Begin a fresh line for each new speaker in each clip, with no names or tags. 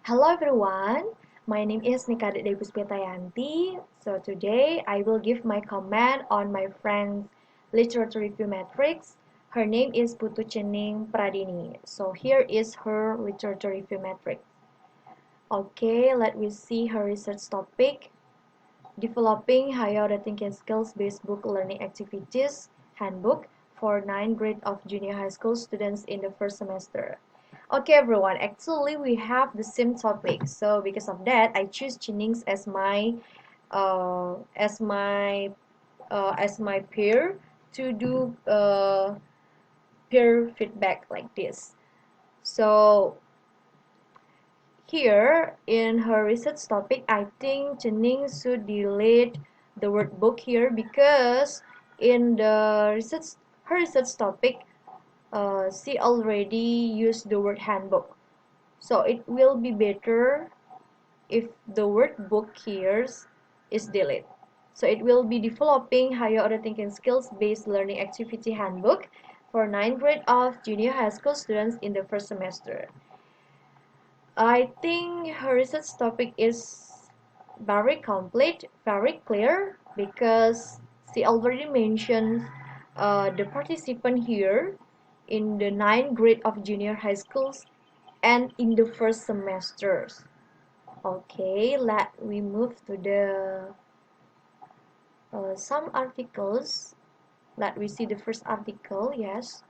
Hello everyone, my name is Nika Dede Puspitayanti. So today I will give my comment on my friend's literature review matrix. Her name is Putu Chening Pradini. So here is her literature review matrix. Okay, let me see her research topic. Developing higher order thinking skills based book learning activities handbook for 9th grade of junior high school students in the first semester. Okay everyone, actually we have the same topic, so because of that I choose Chinings as my uh, as my as my peer to do peer feedback like this. So here in her research topic, I think Chening should delete the word book here because in the her research topic, she already used the word handbook. So it will be better if the word book here is deleted. So it will be developing higher order thinking skills based learning activity handbook for 9th grade of junior high school students in the first semester. I think her research topic is very complete, very clear because she already mentioned the participant here in the 9th grade of junior high schools and in the first semesters. Okay, let we move to the some articles. Let we see the first article. Yes,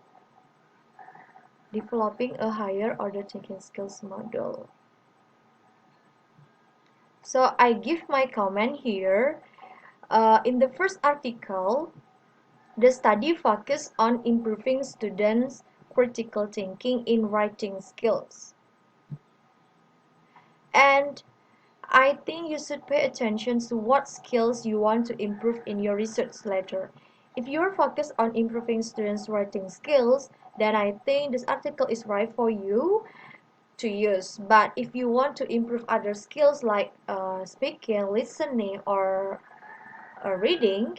developing a higher order thinking skills model. So I give my comment here. In the first article, the study focused on improving students' critical thinking in writing skills. And I think you should pay attention to what skills you want to improve in your research letter. If you're focused on improving students' writing skills, then I think this article is right for you to use. But if you want to improve other skills like speaking, listening, or reading,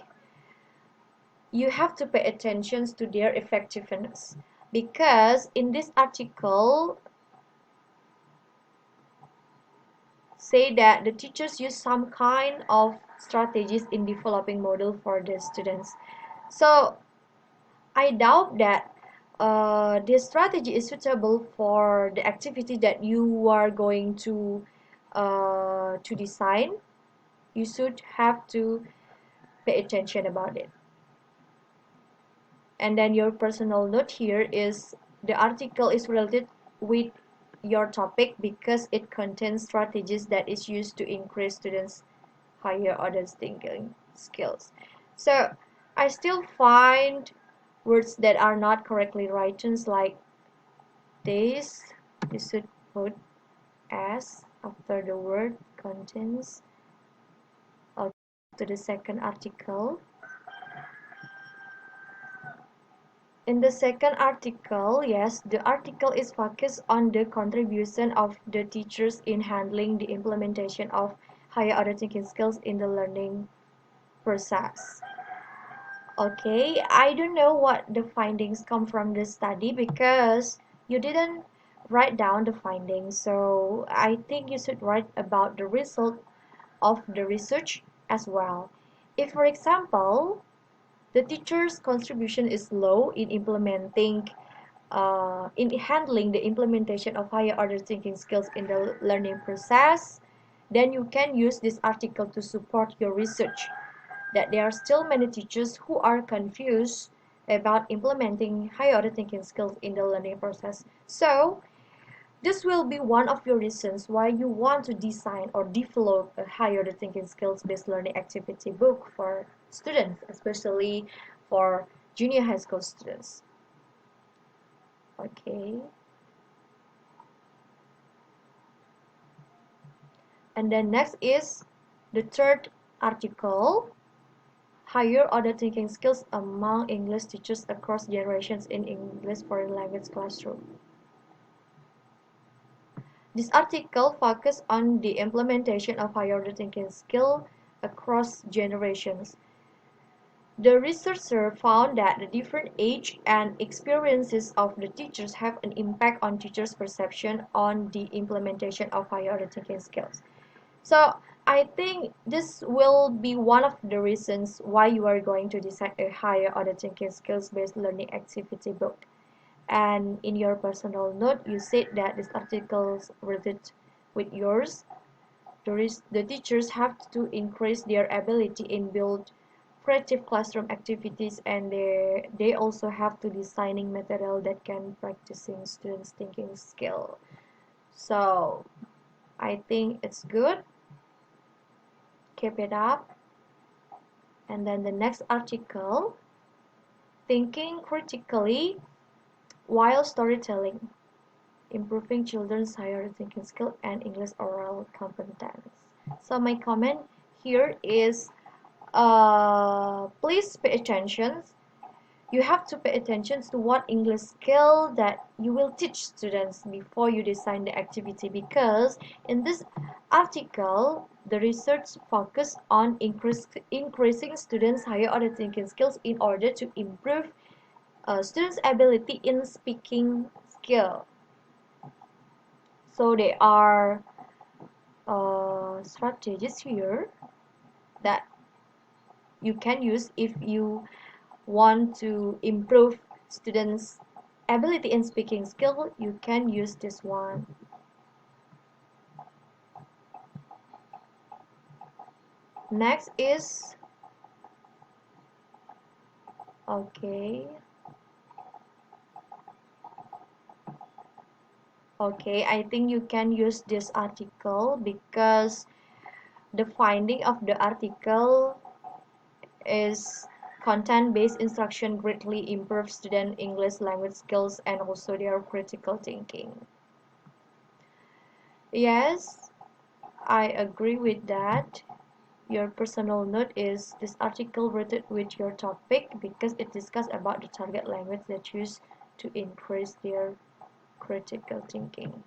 you have to pay attention to their effectiveness. Because in this article, say that the teachers use some kind of strategies in developing model for the students. So I doubt that this strategy is suitable for the activity that you are going to design. You should have to pay attention about it. And then your personal note here is the article is related with your topic because it contains strategies that is used to increase students' higher order thinking skills. So I still find words that are not correctly written like this. You should put as after the word contains to the second article. In the second article, yes, the article is focused on the contribution of the teachers in handling the implementation of higher order thinking skills in the learning process. Okay, I don't know what the findings come from this study because you didn't write down the findings. So I think you should write about the result of the research as well. If, for example, the teacher's contribution is low in in handling the implementation of higher order thinking skills in the learning process, then you can use this article to support your research that there are still many teachers who are confused about implementing higher order thinking skills in the learning process. So this will be one of your reasons why you want to design or develop a higher order thinking skills based learning activity book for students, especially for junior high school students. Okay. And then next is the third article, higher order thinking skills among English teachers across generations in English foreign language classroom. This article focuses on the implementation of higher order thinking skill across generations. The researcher found that the different age and experiences of the teachers have an impact on teachers' perception on the implementation of higher order thinking skills. So I think this will be one of the reasons why you are going to design a higher order thinking skills based learning activity book. And in your personal note, you said that this articles related with yours. The teachers have to increase their ability in build creative classroom activities, and they also have to designing material that can practicing students thinking skill. So I think it's good. Keep it up. And then the next article, thinking critically while storytelling, improving children's higher thinking skill and English oral competence. So my comment here is, please pay attention. You have to pay attention to what English skill that you will teach students before you design the activity, because in this article the research focused on increasing students higher order thinking skills in order to improve students ability in speaking skill. So there are strategies here that you can use if you want to improve students ability in speaking skill. You can use this one. Next is, okay, I think you can use this article because the finding of the article is content-based instruction greatly improves student English language skills and also their critical thinking. Yes, I agree with that. Your personal note is this article related with your topic because it discusses about the target language that used to increase their critical thinking.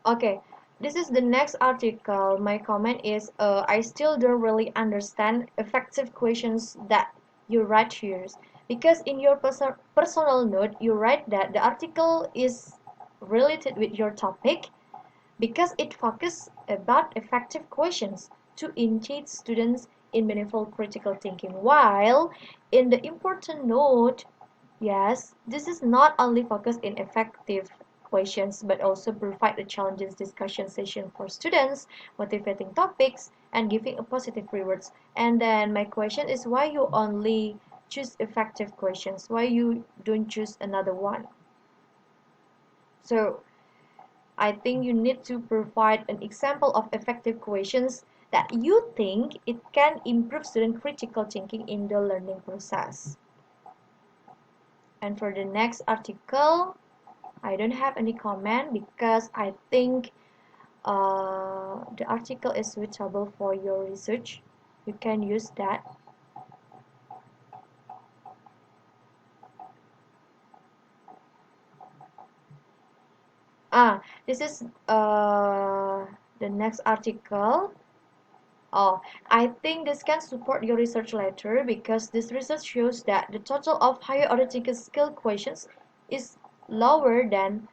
Okay, this is the next article. My comment is, I still don't really understand effective questions that you write here, because in your personal note you write that the article is related with your topic because it focuses about effective questions to engage students in meaningful critical thinking. While in the important note, yes, this is not only focused in effective questions but also provide a challenging discussion session for students, motivating topics, and giving a positive rewards. And then my question is, why you only choose effective questions? Why you don't choose another one? So I think you need to provide an example of effective questions that you think it can improve student critical thinking in the learning process. And for the next article, I don't have any comment because I think the article is suitable for your research. You can use that. This is the next article. Oh, I think this can support your research later because this research shows that the total of higher order thinking skill questions is lower than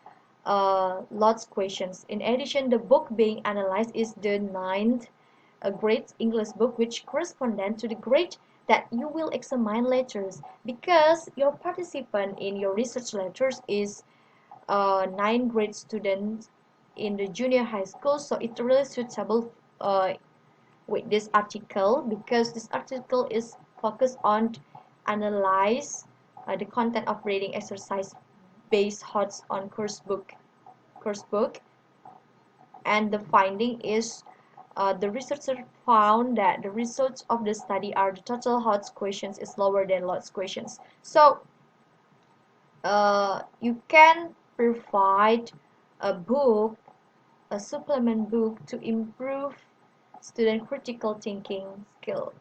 lots questions. In addition, the book being analyzed is the ninth grade English book, which corresponds to the grade that you will examine later, because your participant in your research letters is ninth grade student in the junior high school, so it's really suitable with this article because this article is focused on analyze the content of reading exercise based on course book, and the finding is, the researcher found that the results of the study are the total HOTS questions is lower than LOTS questions. So you can provide a book, a supplement book, to improve student critical thinking skill.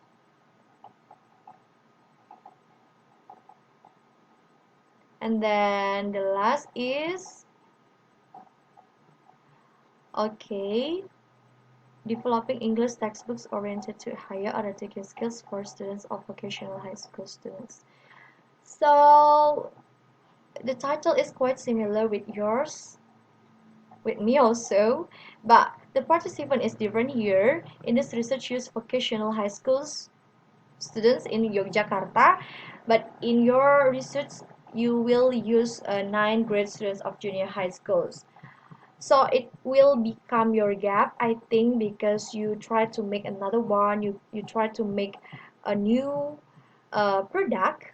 And then the last is, okay, developing English textbooks oriented to higher arithmetic skills for students of vocational high school students. So the title is quite similar with yours, with me also, but the participant is different here. In this research use vocational high schools students in Yogyakarta, but in your research you will use 9th grade students of junior high schools. So it will become your gap, I think, because you try to make another one, you try to make a new product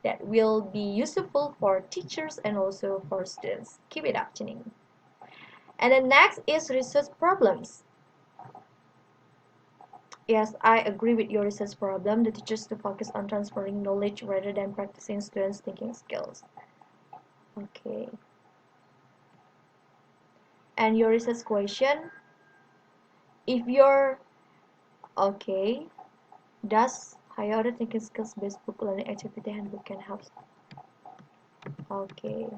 that will be useful for teachers and also for students. Keep it up, Janine. And then next is research problems. Yes, I agree with your research problem. The teachers to focus on transferring knowledge rather than practicing students' thinking skills. Okay. And your research question, if you're okay, does higher order thinking skills based book learning activity handbook can help? Okay.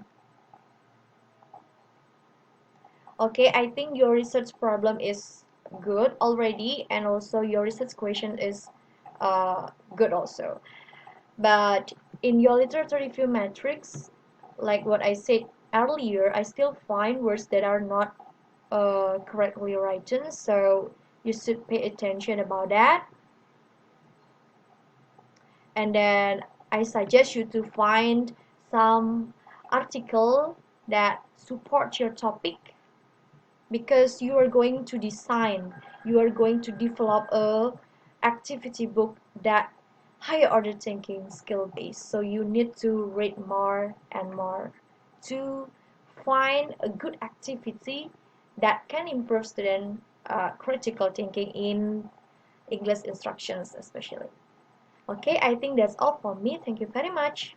Okay, I think your research problem is good already, and also your research question is good also. But in your literature review matrix, like what I said earlier, I still find words that are not correctly written, so you should pay attention about that. And then I suggest you to find some article that support your topic, because you are going to design, you are going to develop a activity book that higher order thinking skill based, so you need to read more and more to find a good activity that can improve student critical thinking in English instructions especially. Okay, I think that's all for me. Thank you very much.